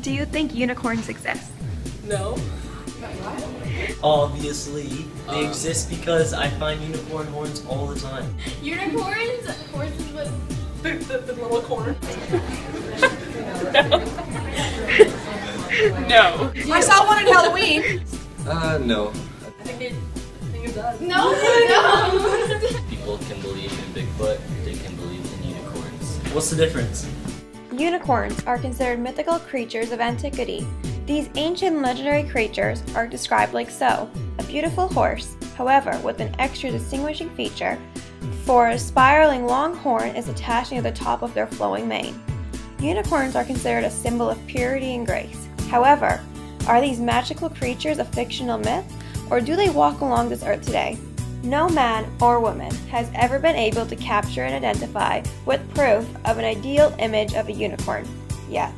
Do you think unicorns exist? No. Obviously, they exist because I find unicorn horns all the time. Unicorns? Horses with... The little corn. No. I saw one on Halloween. No. I think it does. No, no. People can believe in Bigfoot, they can believe in unicorns. What's the difference? Unicorns are considered mythical creatures of antiquity. These ancient legendary creatures are described like so: a beautiful horse, however, with an extra distinguishing feature, for a spiraling long horn is attached near the top of their flowing mane. Unicorns are considered a symbol of purity and grace. However, are these magical creatures a fictional myth, or do they walk along this earth today? No man or woman has ever been able to capture and identify with proof of an ideal image of a unicorn yet.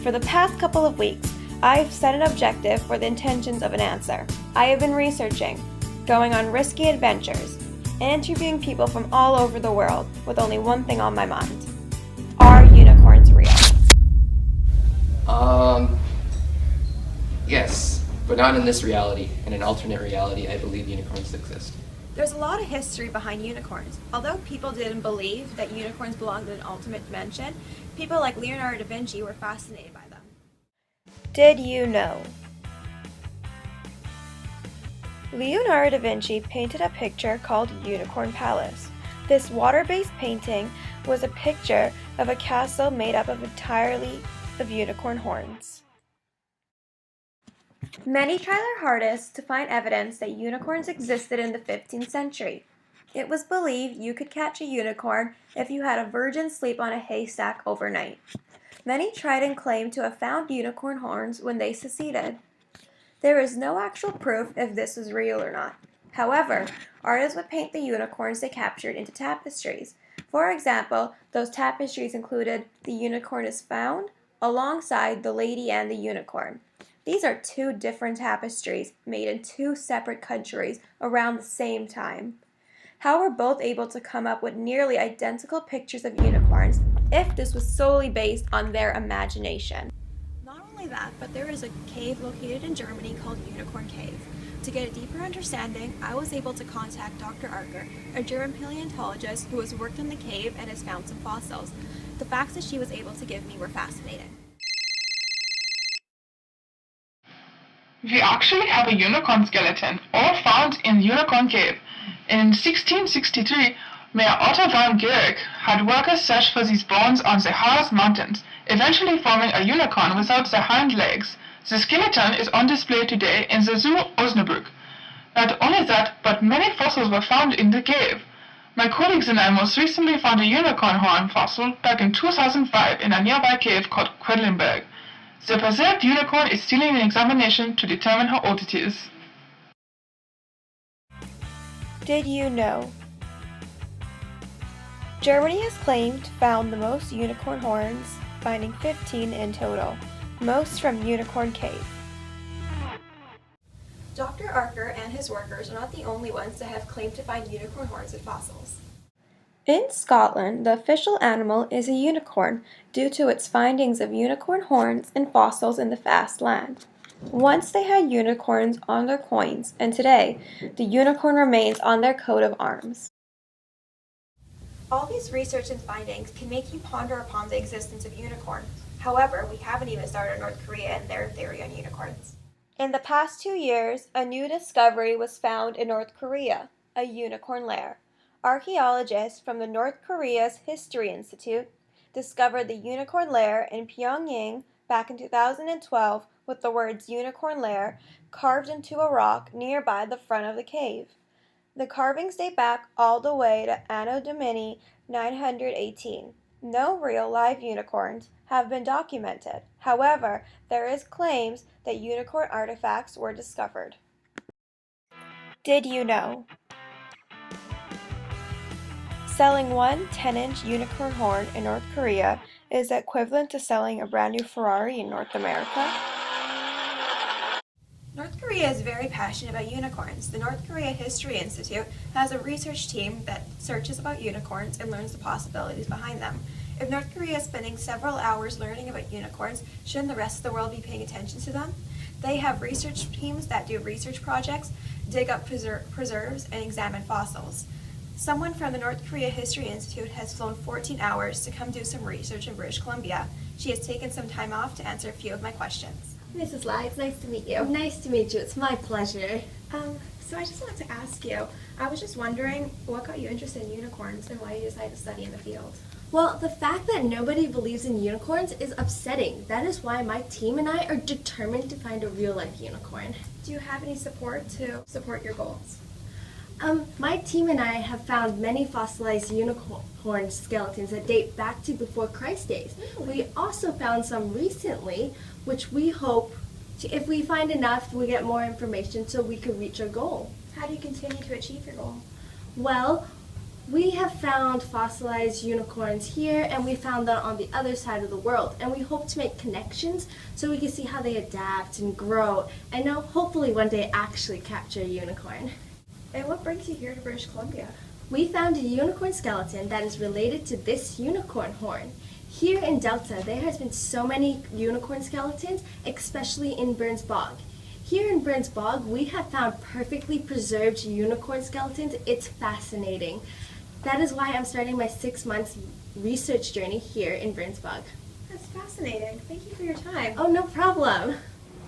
For the past couple of weeks, I've set an objective for the intentions of an answer. I have been researching, going on risky adventures, and interviewing people from all over the world with only one thing on my mind. Are unicorns real? Yes, but not in this reality. In an alternate reality, I believe unicorns exist. There's a lot of history behind unicorns. Although people didn't believe that unicorns belonged in an alternate dimension, people like Leonardo da Vinci were fascinated by them. Did you know? Leonardo da Vinci painted a picture called Unicorn Palace. This water-based painting was a picture of a castle made up of entirely of unicorn horns. Many tried their hardest to find evidence that unicorns existed in the 15th century. It was believed you could catch a unicorn if you had a virgin sleep on a haystack overnight. Many tried and claimed to have found unicorn horns when they succeeded. There is no actual proof if this was real or not. However, artists would paint the unicorns they captured into tapestries. For example, those tapestries included "The Unicorn is Found" alongside "The Lady and the Unicorn." These are two different tapestries made in two separate countries around the same time. How were both able to come up with nearly identical pictures of unicorns if this was solely based on their imagination? Not only that, but there is a cave located in Germany called Unicorn Cave. To get a deeper understanding, I was able to contact Dr. Arker, a German paleontologist who has worked in the cave and has found some fossils. The facts that she was able to give me were fascinating. We actually have a unicorn skeleton, all found in Unicorn Cave. In 1663, Mayor Otto von Guericke had workers search for these bones on the Harz Mountains, eventually forming a unicorn without the hind legs. The skeleton is on display today in the Zoo Osnabrück. Not only that, but many fossils were found in the cave. My colleagues and I most recently found a unicorn horn fossil back in 2005 in a nearby cave called Quedlinburg. The preserved unicorn is still in examination to determine how old it is. Did you know? Germany has claimed found the most unicorn horns, finding 15 in total, most from Unicorn Cave. Dr. Arker and his workers are not the only ones that have claimed to find unicorn horns in fossils. In Scotland, the official animal is a unicorn due to its findings of unicorn horns and fossils in the vast land. Once they had unicorns on their coins, and today, the unicorn remains on their coat of arms. All these research and findings can make you ponder upon the existence of unicorns. However, we haven't even started North Korea and their theory on unicorns. In the past 2 years, a new discovery was found in North Korea, a unicorn lair. Archaeologists from the North Korea's History Institute discovered the unicorn lair in Pyongyang back in 2012 with the words "Unicorn Lair" carved into a rock nearby the front of the cave. The carvings date back all the way to Anno Domini 918. No real live unicorns have been documented. However, there is claims that unicorn artifacts were discovered. Did you know? Selling one 10-inch unicorn horn in North Korea is equivalent to selling a brand new Ferrari in North America. North Korea is very passionate about unicorns. The North Korea History Institute has a research team that searches about unicorns and learns the possibilities behind them. If North Korea is spending several hours learning about unicorns, shouldn't the rest of the world be paying attention to them? They have research teams that do research projects, dig up preserves, and examine fossils. Someone from the North Korea History Institute has flown 14 hours to come do some research in British Columbia. She has taken some time off to answer a few of my questions. Mrs. Lai, it's nice to meet you. Nice to meet you. It's my pleasure. So I just wanted to ask you, I was just wondering what got you interested in unicorns and why you decided to study in the field? Well, the fact that nobody believes in unicorns is upsetting. That is why my team and I are determined to find a real-life unicorn. Do you have any support to support your goals? My team and I have found many fossilized unicorn skeletons that date back to before Christ days. We also found some recently, which we hope, if we find enough, we get more information so we can reach our goal. How do you continue to achieve your goal? Well, we have found fossilized unicorns here, and we found them on the other side of the world, and we hope to make connections so we can see how they adapt and grow, and now hopefully one day actually capture a unicorn. And what brings you here to British Columbia? We found a unicorn skeleton that is related to this unicorn horn. Here in Delta, there has been so many unicorn skeletons, especially in Burns Bog. Here in Burns Bog, we have found perfectly preserved unicorn skeletons. It's fascinating. That is why I'm starting my 6 months research journey here in Burns Bog. That's fascinating. Thank you for your time. Oh, no problem.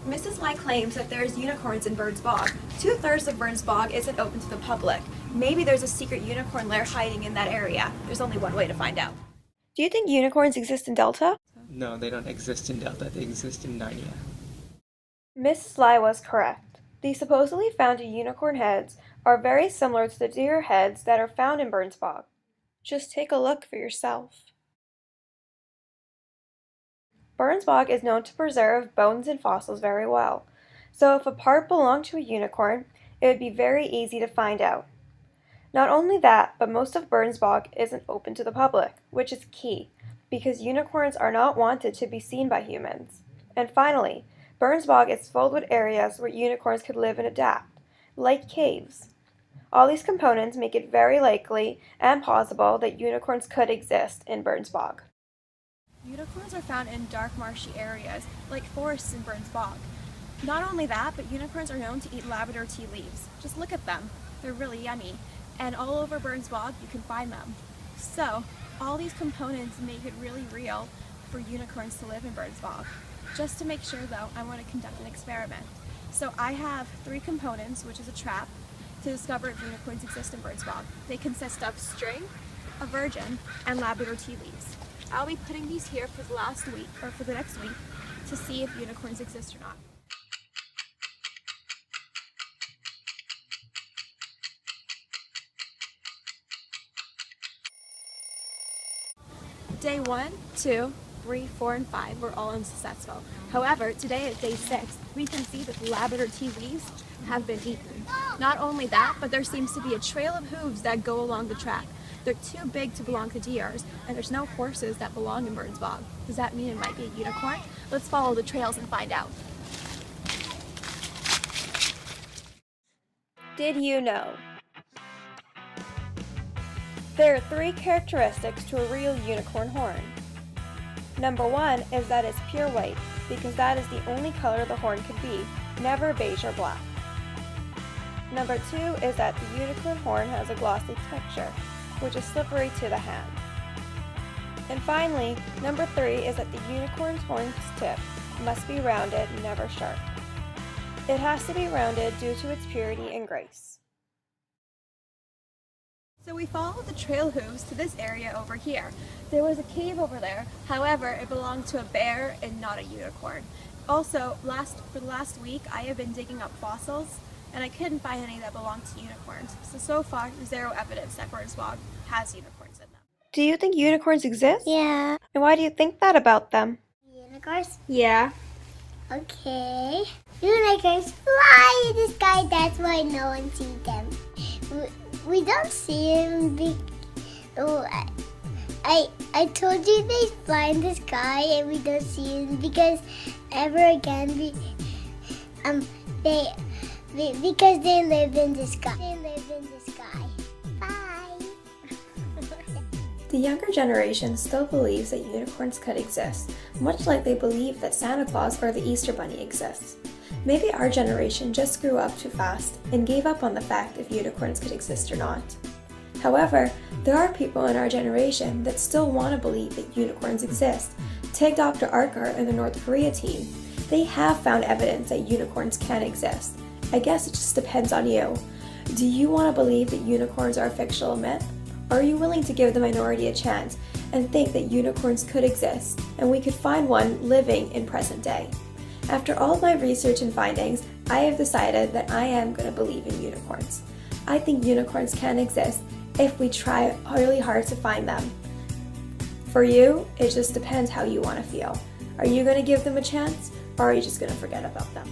Mrs. Lai claims that there's unicorns in Burns Bog. 2/3 of Burns Bog isn't open to the public. Maybe there's a secret unicorn lair hiding in that area. There's only one way to find out. Do you think unicorns exist in Delta? No, they don't exist in Delta. They exist in Narnia. Mrs. Lai was correct. The supposedly found unicorn heads are very similar to the deer heads that are found in Burns Bog. Just take a look for yourself. Burns Bog is known to preserve bones and fossils very well, so if a part belonged to a unicorn, it would be very easy to find out. Not only that, but most of Burns Bog isn't open to the public, which is key, because unicorns are not wanted to be seen by humans. And finally, Burns Bog is filled with areas where unicorns could live and adapt, like caves. All these components make it very likely and possible that unicorns could exist in Burns Bog. Unicorns are found in dark marshy areas, like forests in Burns Bog. Not only that, but unicorns are known to eat Labrador tea leaves. Just look at them. They're really yummy. And all over Burns Bog, you can find them. So, all these components make it really real for unicorns to live in Burns Bog. Just to make sure though, I want to conduct an experiment. So I have 3 components, which is a trap, to discover if unicorns exist in Burns Bog. They consist of string, a virgin, and Labrador tea leaves. I'll be putting these here for the next week to see if unicorns exist or not. Day 1, 2, 3, 4, and 5 were all unsuccessful. However, today at day 6, we can see that the Labrador tea leaves have been eaten. Not only that, but there seems to be a trail of hooves that go along the track. They're too big to belong to deers, and there's no horses that belong in Burns Bog. Does that mean it might be a unicorn? Let's follow the trails and find out. Did you know? There are 3 characteristics to a real unicorn horn. Number 1 is that it's pure white, because that is the only color the horn could be, never beige or black. Number 2 is that the unicorn horn has a glossy texture, which is slippery to the hand. And finally, number 3 is that the unicorn's horn's tip must be rounded, never sharp. It has to be rounded due to its purity and grace. So we followed the trail hooves to this area over here. There was a cave over there, however, it belonged to a bear and not a unicorn. Also, for the last week, I have been digging up fossils, and I couldn't find any that belonged to unicorns. So far, there's 0 evidence that Burns Bog has unicorns in them. Do you think unicorns exist? Yeah. And why do you think that about them? Unicorns? Yeah. Okay. Unicorns fly in the sky, that's why no one sees them. We don't see them. I told you they fly in the sky and we don't see them because ever again because they live in the sky. They live in the sky. Bye. The younger generation still believes that unicorns could exist, much like they believe that Santa Claus or the Easter Bunny exists. Maybe our generation just grew up too fast and gave up on the fact if unicorns could exist or not. However, there are people in our generation that still want to believe that unicorns exist. Take Dr. Arkar and the North Korea team. They have found evidence that unicorns can exist. I guess it just depends on you. Do you want to believe that unicorns are a fictional myth? Or are you willing to give the minority a chance and think that unicorns could exist and we could find one living in present day? After all of my research and findings, I have decided that I am going to believe in unicorns. I think unicorns can exist if we try really hard to find them. For you, it just depends how you want to feel. Are you going to give them a chance, or are you just going to forget about them?